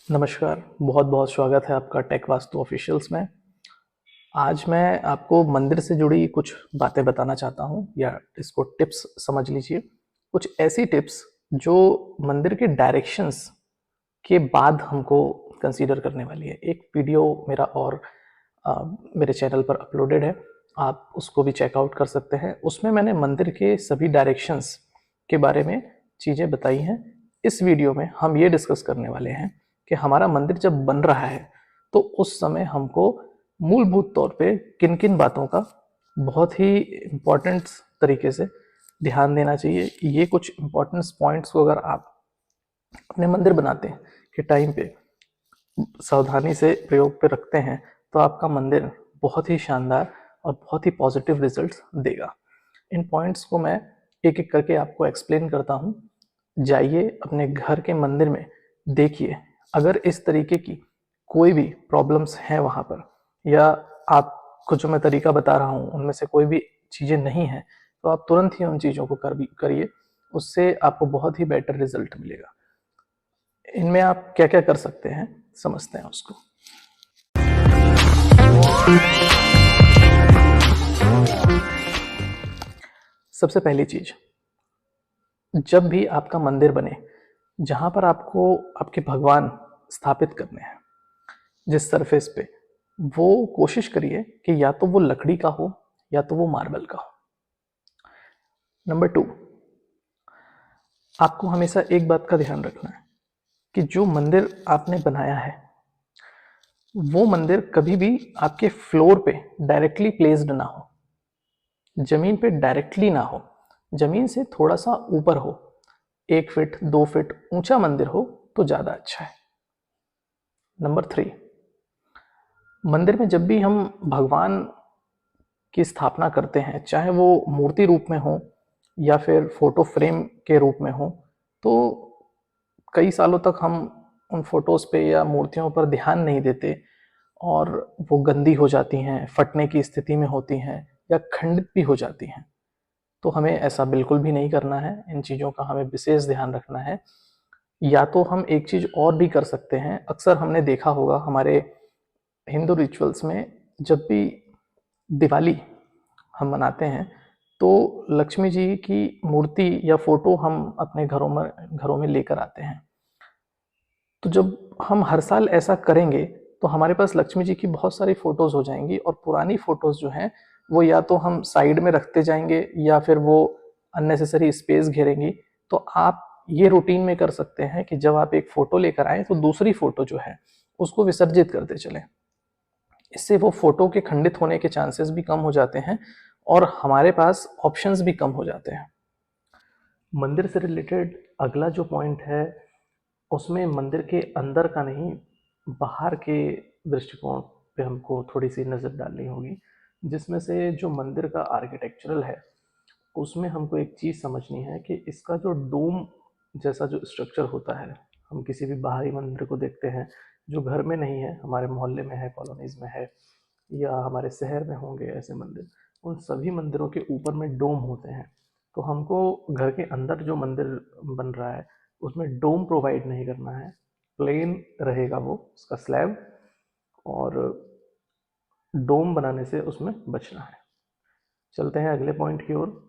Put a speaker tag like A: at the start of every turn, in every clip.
A: नमस्कार, बहुत बहुत स्वागत है आपका टेक वास्तु ऑफिशियल्स में। आज मैं आपको मंदिर से जुड़ी कुछ बातें बताना चाहता हूँ, या इसको टिप्स समझ लीजिए। कुछ ऐसी टिप्स जो मंदिर के डायरेक्शंस के बाद हमको कंसीडर करने वाली है। एक वीडियो मेरा और मेरे चैनल पर अपलोडेड है, आप उसको भी चेकआउट कर सकते हैं। उसमें मैंने मंदिर के सभी डायरेक्शंस के बारे में चीज़ें बताई हैं। इस वीडियो में हम ये डिस्कस करने वाले हैं कि हमारा मंदिर जब बन रहा है तो उस समय हमको मूलभूत तौर पे किन किन बातों का बहुत ही इम्पोर्टेंट तरीके से ध्यान देना चाहिए। ये कुछ इम्पोर्टेंट पॉइंट्स को अगर आप अपने मंदिर बनाते हैं के टाइम पे सावधानी से प्रयोग पे रखते हैं तो आपका मंदिर बहुत ही शानदार और बहुत ही पॉजिटिव रिजल्ट्स देगा। इन पॉइंट्स को मैं एक एक करके आपको एक्सप्लेन करता हूँ। जाइए अपने घर के मंदिर में, देखिए अगर इस तरीके की कोई भी प्रॉब्लम्स हैं वहाँ पर, या आपको जो मैं तरीका बता रहा हूँ उनमें से कोई भी चीज़ें नहीं हैं, तो आप तुरंत ही उन चीज़ों को कर भी करिए। उससे आपको बहुत ही बेटर रिजल्ट मिलेगा। इनमें आप क्या क्या कर सकते हैं समझते हैं उसको। सबसे पहली चीज, जब भी आपका मंदिर बने, जहां पर आपको आपके भगवान स्थापित करने हैं जिस सरफेस पे, वो कोशिश करिए कि या तो वो लकड़ी का हो या तो वो मार्बल का हो। नंबर 2, आपको हमेशा एक बात का ध्यान रखना है कि जो मंदिर आपने बनाया है वो मंदिर कभी भी आपके फ्लोर पे डायरेक्टली प्लेस्ड ना हो, जमीन पे डायरेक्टली ना हो, जमीन से थोड़ा सा ऊपर हो, 1 फीट 2 फीट ऊंचा मंदिर हो तो ज्यादा अच्छा है। नंबर 3, मंदिर में जब भी हम भगवान की स्थापना करते हैं, चाहे वो मूर्ति रूप में हो या फिर फोटो फ्रेम के रूप में हो, तो कई सालों तक हम उन फोटोज पे या मूर्तियों पर ध्यान नहीं देते और वो गंदी हो जाती हैं, फटने की स्थिति में होती हैं या खंडित भी हो जाती हैं। तो हमें ऐसा बिल्कुल भी नहीं करना है, इन चीज़ों का हमें विशेष ध्यान रखना है। या तो हम एक चीज़ और भी कर सकते हैं, अक्सर हमने देखा होगा हमारे हिंदू रिचुअल्स में, जब भी दिवाली हम मनाते हैं तो लक्ष्मी जी की मूर्ति या फोटो हम अपने घरों में लेकर आते हैं। तो जब हम हर साल ऐसा करेंगे तो हमारे पास लक्ष्मी जी की बहुत सारी फोटोज हो जाएंगी, और पुरानी फोटोज जो हैं वो या तो हम साइड में रखते जाएंगे या फिर वो अननेसेसरी स्पेस घेरेंगी। तो आप ये रूटीन में कर सकते हैं कि जब आप एक फोटो लेकर आए तो दूसरी फोटो जो है उसको विसर्जित करते चलें। इससे वो फोटो के खंडित होने के चांसेस भी कम हो जाते हैं और हमारे पास ऑप्शंस भी कम हो जाते हैं। मंदिर से रिलेटेड अगला जो पॉइंट है, उसमें मंदिर के अंदर का नहीं, बाहर के दृष्टिकोण पे हमको थोड़ी सी नज़र डालनी होगी। जिसमें से जो मंदिर का आर्किटेक्चरल है उसमें हमको एक चीज़ समझनी है कि इसका जो डोम जैसा जो स्ट्रक्चर होता है, हम किसी भी बाहरी मंदिर को देखते हैं जो घर में नहीं है, हमारे मोहल्ले में है, कॉलोनीज में है, या हमारे शहर में होंगे ऐसे मंदिर, उन सभी मंदिरों के ऊपर में डोम होते हैं। तो हमको घर के अंदर जो मंदिर बन रहा है उसमें डोम प्रोवाइड नहीं करना है, प्लेन रहेगा वो उसका स्लैब, और डोम बनाने से उसमें बचना है। चलते हैं अगले पॉइंट की ओर।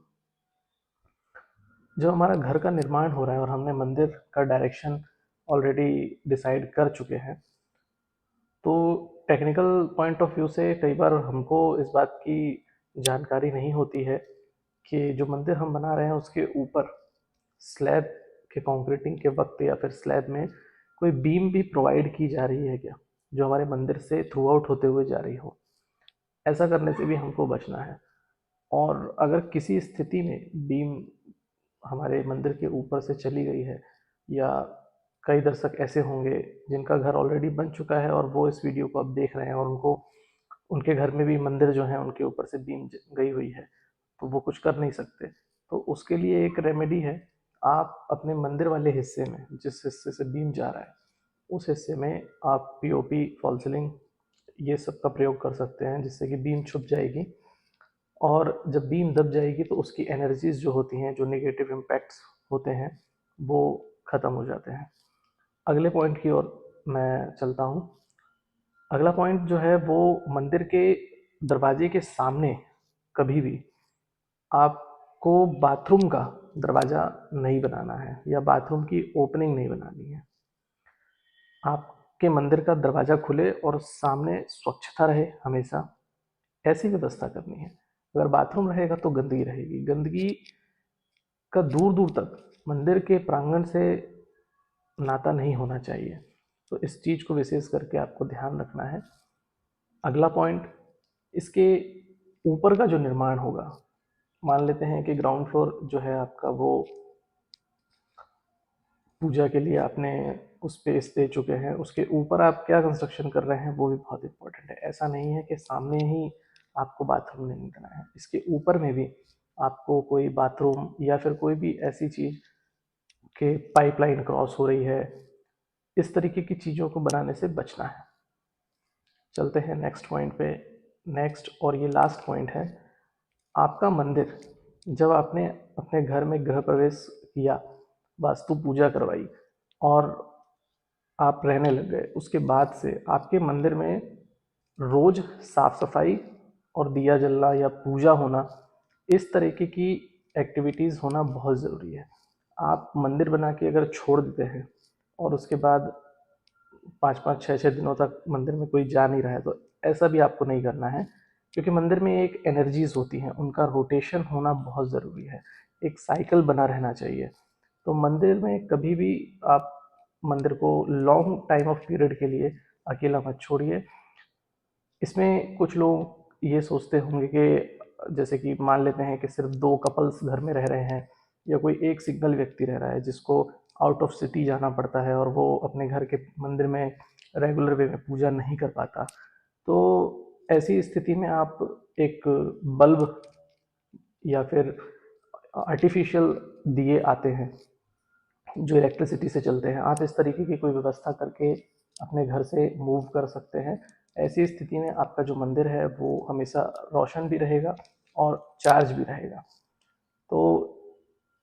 A: जब हमारा घर का निर्माण हो रहा है और हमने मंदिर का डायरेक्शन ऑलरेडी डिसाइड कर चुके हैं, तो टेक्निकल पॉइंट ऑफ व्यू से कई बार हमको इस बात की जानकारी नहीं होती है कि जो मंदिर हम बना रहे हैं उसके ऊपर स्लैब के कंक्रीटिंग के वक्त या फिर स्लैब में कोई बीम भी प्रोवाइड की जा रही है क्या, जो हमारे मंदिर से थ्रू आउट होते हुए जा रही हो। ऐसा करने से भी हमको बचना है। और अगर किसी स्थिति में बीम हमारे मंदिर के ऊपर से चली गई है, या कई दर्शक ऐसे होंगे जिनका घर ऑलरेडी बन चुका है और वो इस वीडियो को अब देख रहे हैं और उनको उनके घर में भी मंदिर जो है उनके ऊपर से बीम गई हुई है, तो वो कुछ कर नहीं सकते। तो उसके लिए एक रेमेडी है, आप अपने मंदिर वाले हिस्से में जिस हिस्से से बीम जा रहा है उस हिस्से में आप पीओपी, फॉल सीलिंग, ये सब का प्रयोग कर सकते हैं, जिससे कि बीम छुप जाएगी। और जब बीम दब जाएगी तो उसकी एनर्जीज जो होती हैं, जो नेगेटिव इम्पैक्ट्स होते हैं, वो ख़त्म हो जाते हैं। अगले पॉइंट की ओर मैं चलता हूँ। अगला पॉइंट जो है वो मंदिर के दरवाजे के सामने कभी भी आपको बाथरूम का दरवाज़ा नहीं बनाना है या बाथरूम की ओपनिंग नहीं बनानी है। आपके मंदिर का दरवाज़ा खुले और सामने स्वच्छता रहे हमेशा, ऐसी व्यवस्था करनी है। अगर बाथरूम रहेगा तो गंदगी रहेगी, गंदगी का दूर दूर तक मंदिर के प्रांगण से नाता नहीं होना चाहिए। तो इस चीज़ को विशेष करके आपको ध्यान रखना है। अगला पॉइंट, इसके ऊपर का जो निर्माण होगा, मान लेते हैं कि ग्राउंड फ्लोर जो है आपका वो पूजा के लिए आपने उस स्पेस दे चुके हैं, उसके ऊपर आप क्या कंस्ट्रक्शन कर रहे हैं वो भी बहुत इंपॉर्टेंट है। ऐसा नहीं है कि सामने ही आपको बाथरूम नहीं देना है, इसके ऊपर में भी आपको कोई बाथरूम या फिर कोई भी ऐसी चीज़ के पाइपलाइन क्रॉस हो रही है, इस तरीके की चीज़ों को बनाने से बचना है। चलते हैं नेक्स्ट पॉइंट पे। नेक्स्ट और ये लास्ट पॉइंट है, आपका मंदिर जब आपने अपने घर में गृह प्रवेश किया, वास्तु पूजा करवाई और आप रहने लग गए, उसके बाद से आपके मंदिर में रोज साफ सफाई और दिया जलना या पूजा होना, इस तरीके की एक्टिविटीज़ होना बहुत ज़रूरी है। आप मंदिर बना के अगर छोड़ देते हैं और उसके बाद 5-5 6-6 दिनों तक मंदिर में कोई जा नहीं रहा है, तो ऐसा भी आपको नहीं करना है, क्योंकि मंदिर में एक एनर्जीज होती हैं, उनका रोटेशन होना बहुत ज़रूरी है, एक साइकिल बना रहना चाहिए। तो मंदिर में कभी भी आप मंदिर को लॉन्ग टाइम ऑफ पीरियड के लिए अकेला मत छोड़िए। इसमें कुछ लोग ये सोचते होंगे कि जैसे कि मान लेते हैं कि सिर्फ 2 कपल्स घर में रह रहे हैं या कोई एक सिंगल व्यक्ति रह रहा है जिसको आउट ऑफ सिटी जाना पड़ता है और वो अपने घर के मंदिर में रेगुलर वे में पूजा नहीं कर पाता। तो ऐसी स्थिति में आप एक बल्ब या फिर आर्टिफिशियल दिए आते हैं जो इलेक्ट्रिसिटी से चलते हैं, आप इस तरीके की कोई व्यवस्था करके अपने घर से मूव कर सकते हैं। ऐसी स्थिति में आपका जो मंदिर है वो हमेशा रोशन भी रहेगा और चार्ज भी रहेगा। तो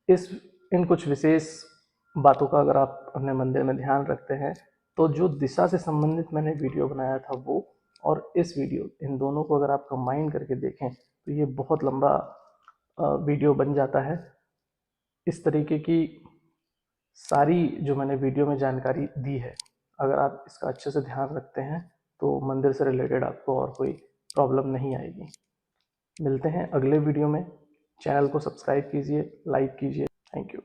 A: इस इन कुछ विशेष बातों का अगर आप अपने मंदिर में ध्यान रखते हैं, तो जो दिशा से संबंधित मैंने वीडियो बनाया था वो और इस वीडियो, इन दोनों को अगर आप कंबाइन करके देखें तो ये बहुत लंबा वीडियो बन जाता है। इस तरीके की सारी जो मैंने वीडियो में जानकारी दी है, अगर आप इसका अच्छे से ध्यान रखते हैं तो मंदिर से रिलेटेड आपको और कोई प्रॉब्लम नहीं आएगी। मिलते हैं अगले वीडियो में। चैनल को सब्सक्राइब कीजिए, लाइक कीजिए। Thank you.